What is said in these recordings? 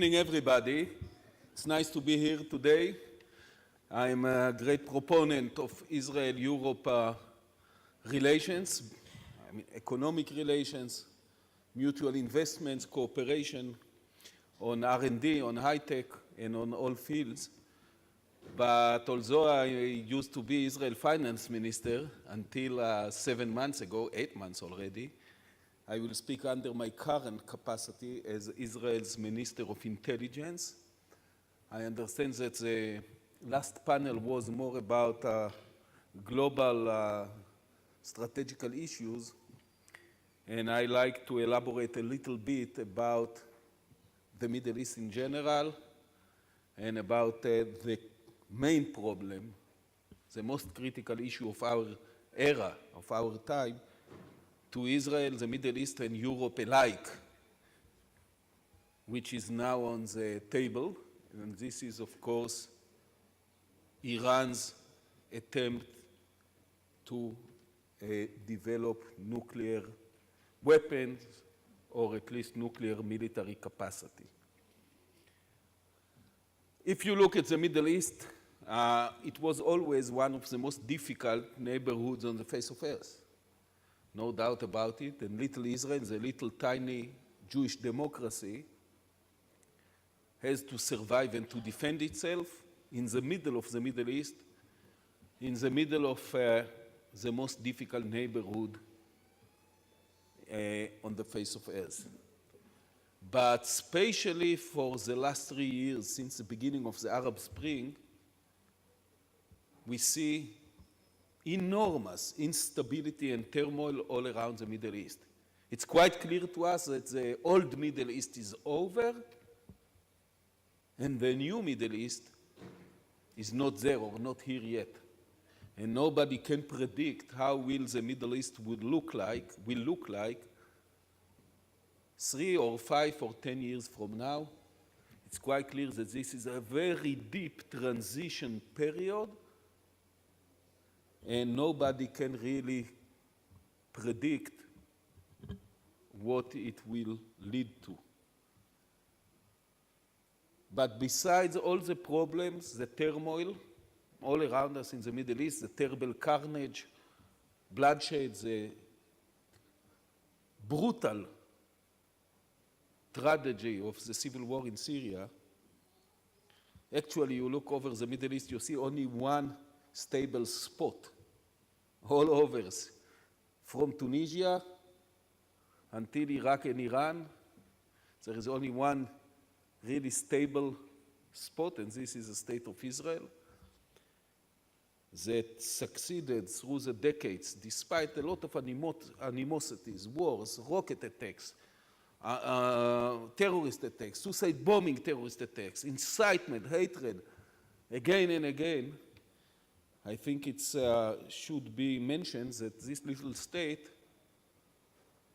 Good evening, everybody. It's nice to be here today. I'm a great proponent of Israel-Europe relations, economic relations, mutual investments, cooperation on R&D, on high-tech, and on all fields. But although I used to be Israel finance minister until 7 months ago, 8 months already, I will speak under my current capacity as Israel's Minister of Intelligence. I understand that the last panel was more about global strategical issues, and I like to elaborate a little bit about the Middle East in general and about the main problem, the most critical issue of our era, of our time, to Israel, the Middle East, and Europe alike, which is now on the table. And this is, of course, Iran's attempt to develop nuclear weapons, or at least nuclear military capacity. If you look at the Middle East, it was always one of the most difficult neighborhoods on the face of Earth. No doubt about it. And little Israel, the little tiny Jewish democracy, has to survive and to defend itself in the middle of the Middle East, in the middle of the most difficult neighborhood on the face of Earth. But especially for the last 3 years, since the beginning of the Arab Spring, we see enormous instability and turmoil all around the Middle East. It's quite clear to us that the old Middle East is over, and the new Middle East is not there or not here yet. And nobody can predict how will the Middle East will look like 3 or 5 or 10 years from now. It's quite clear that this is a very deep transition period, and nobody can really predict what it will lead to. But besides all the problems, the turmoil all around us in the Middle East, the terrible carnage, bloodshed, the brutal tragedy of the civil war in Syria, actually you look over the Middle East, you see only one stable spot all over, from Tunisia until Iraq and Iran. There is only one really stable spot, and this is the state of Israel, that succeeded through the decades, despite a lot of animosities, wars, rocket attacks, terrorist attacks, suicide bombing terrorist attacks, incitement, hatred, again and again. I think it should be mentioned that this little state,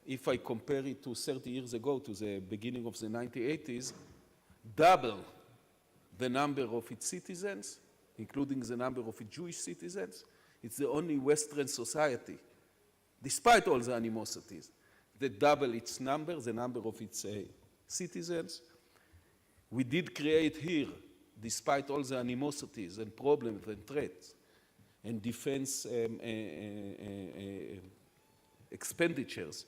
if I compare it to 30 years ago, to the beginning of the 1980s, double the number of its citizens, including the number of its Jewish citizens. It's the only Western society, despite all the animosities, that double its number, the number of its citizens. We did create here, despite all the animosities and problems and threats, and defense expenditures,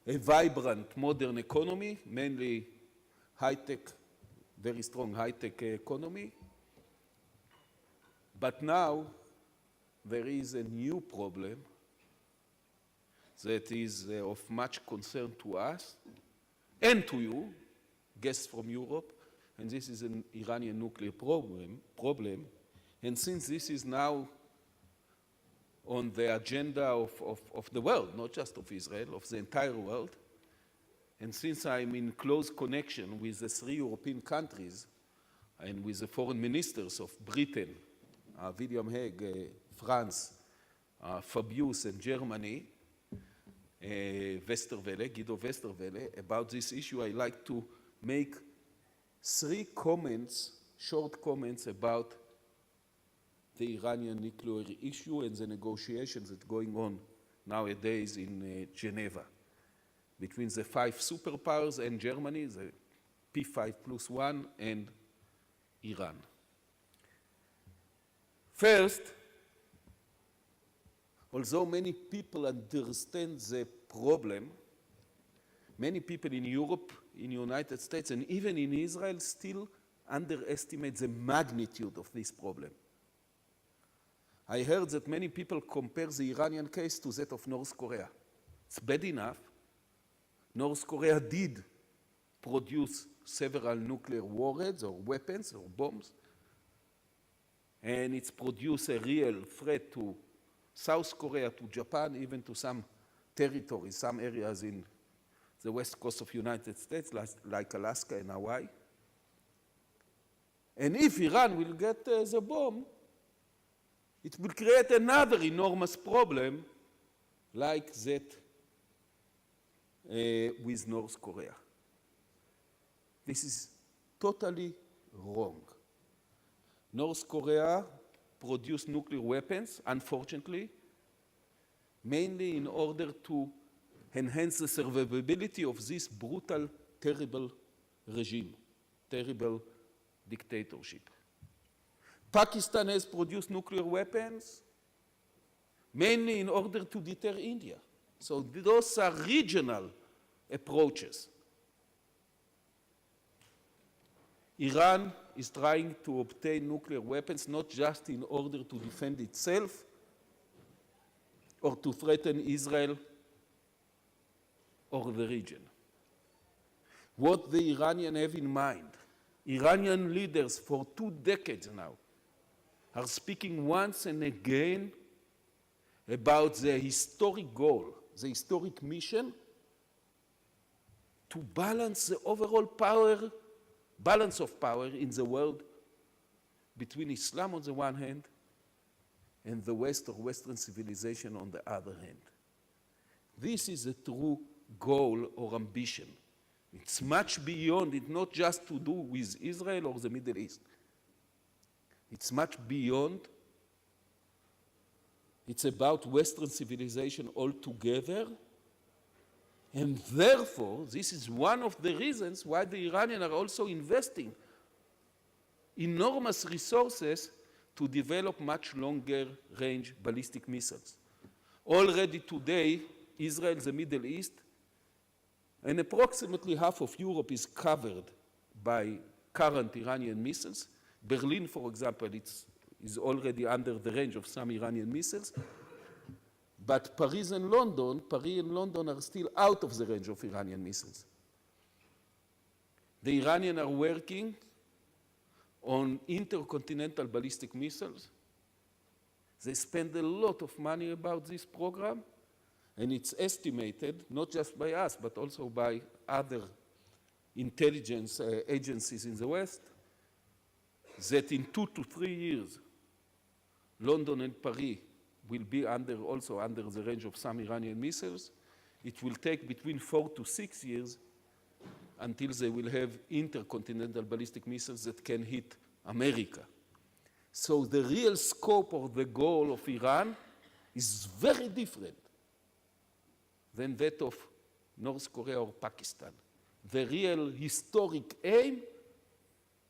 a vibrant modern economy, mainly high-tech, very strong high-tech economy. But now there is a new problem that is of much concern to us and to you, guests from Europe, and this is an Iranian nuclear problem. And since this is now on the agenda of the world, not just of Israel, of the entire world, and since I'm in close connection with the 3 European countries and with the foreign ministers of Britain, William Hague, France, Fabius, and Germany, Westerwelle, Guido Westerwelle, about this issue, I like to make 3 comments, short comments about the Iranian nuclear issue and the negotiations that are going on nowadays in Geneva between the 5 superpowers and Germany, the P5+1, and Iran. First, although many people understand the problem, many people in Europe, in the United States, and even in Israel still underestimate the magnitude of this problem. I heard that many people compare the Iranian case to that of North Korea. It's bad enough. North Korea did produce several nuclear warheads or weapons or bombs, and it's produced a real threat to South Korea, to Japan, even to some territories, some areas in the west coast of the United States, like Alaska and Hawaii. And if Iran will get the bomb, it will create another enormous problem like that with North Korea. This is totally wrong. North Korea produced nuclear weapons, unfortunately, mainly in order to enhance the survivability of this brutal, terrible regime, terrible dictatorship. Pakistan has produced nuclear weapons mainly in order to deter India. So those are regional approaches. Iran is trying to obtain nuclear weapons not just in order to defend itself or to threaten Israel or the region. What the Iranians have in mind, Iranian leaders for 2 decades now are speaking once and again about the historic goal, the historic mission to balance the overall balance of power in the world between Islam on the one hand and the West or Western civilization on the other hand. This is a true goal or ambition. It's much beyond, it's not just to do with Israel or the Middle East. It's much beyond. It's about Western civilization altogether. And therefore, this is one of the reasons why the Iranians are also investing enormous resources to develop much longer range ballistic missiles. Already today, Israel, the Middle East, and approximately half of Europe is covered by current Iranian missiles. Berlin, for example, is already under the range of some Iranian missiles. But Paris and London are still out of the range of Iranian missiles. The Iranians are working on intercontinental ballistic missiles. They spend a lot of money about this program, and it's estimated, not just by us, but also by other intelligence agencies in the West, that in 2 to 3 years, London and Paris will be also under the range of some Iranian missiles. It will take between 4 to 6 years until they will have intercontinental ballistic missiles that can hit America. So the real scope or the goal of Iran is very different than that of North Korea or Pakistan. The real historic aim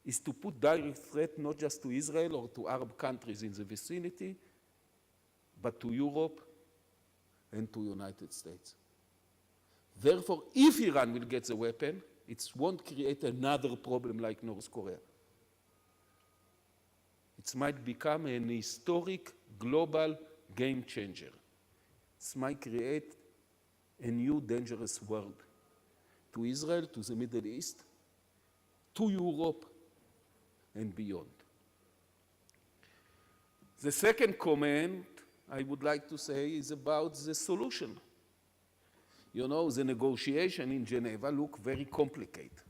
is to put direct threat not just to Israel or to Arab countries in the vicinity, but to Europe and to the United States. Therefore, if Iran will get the weapon, it won't create another problem like North Korea. It might become an historic global game changer. It might create a new dangerous world to Israel, to the Middle East, to Europe, and beyond. The second comment I would like to say is about the solution. You know, the negotiation in Geneva look very complicated.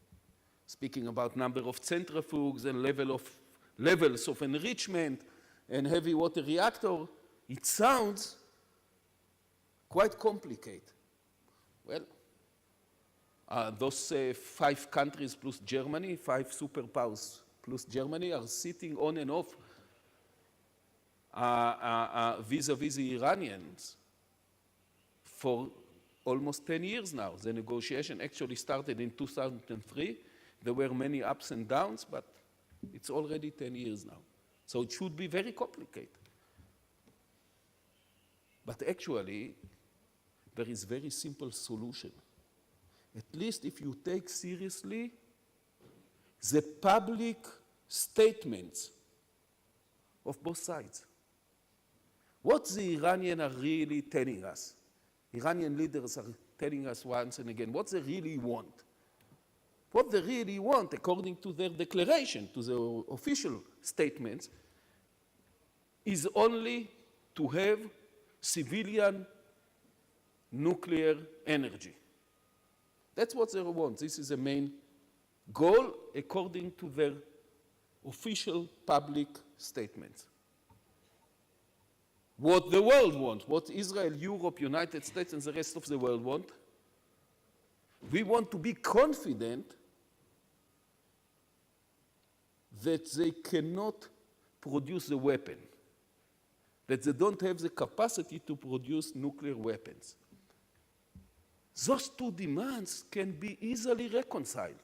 Speaking about number of centrifuges and levels of enrichment and heavy water reactor, it sounds quite complicated. Well, those 5 countries plus Germany, 5 superpowers plus Germany are sitting on and off vis-a-vis the Iranians for almost 10 years now. The negotiation actually started in 2003. There were many ups and downs, but it's already 10 years now. So it should be very complicated. But actually, there is a very simple solution. At least if you take seriously the public statements of both sides. What the Iranians are really telling us, Iranian leaders are telling us once and again, what they really want. What they really want, according to their declaration, to the official statements, is only to have civilian nuclear energy. That's what they want. This is the main goal, according to their official public statements. What the world wants, what Israel, Europe, United States, and the rest of the world want, we want to be confident that they cannot produce the weapon, that they don't have the capacity to produce nuclear weapons. Those two demands can be easily reconciled.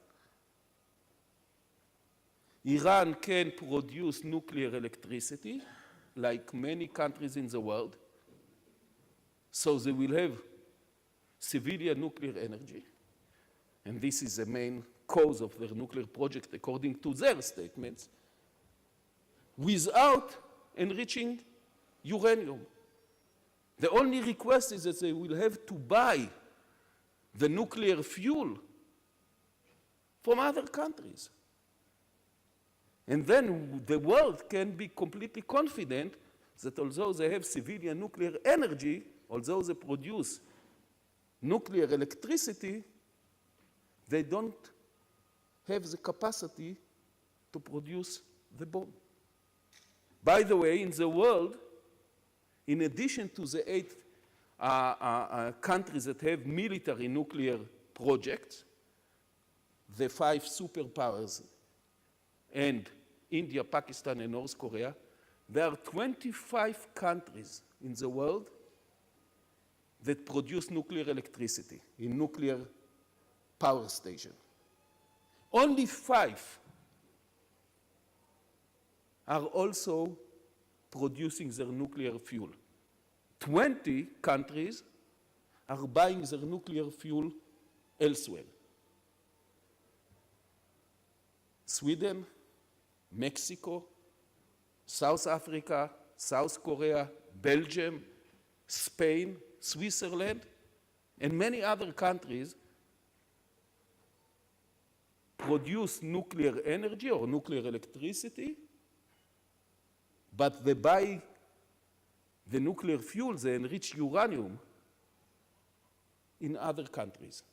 Iran can produce nuclear electricity, like many countries in the world, so they will have civilian nuclear energy, and this is the main cause of their nuclear project, according to their statements, without enriching uranium. The only request is that they will have to buy the nuclear fuel from other countries. And then the world can be completely confident that although they have civilian nuclear energy, although they produce nuclear electricity, they don't have the capacity to produce the bomb. By the way, in the world, in addition to the 8 countries that have military nuclear projects, the 5 superpowers, and India, Pakistan, and North Korea, there are 25 countries in the world that produce nuclear electricity in nuclear power stations. Only 5 are also producing their nuclear fuel. 20 countries are buying their nuclear fuel elsewhere. Sweden, Mexico, South Africa, South Korea, Belgium, Spain, Switzerland, and many other countries produce nuclear energy or nuclear electricity, but they buy the nuclear fuel, the enriched uranium, in other countries.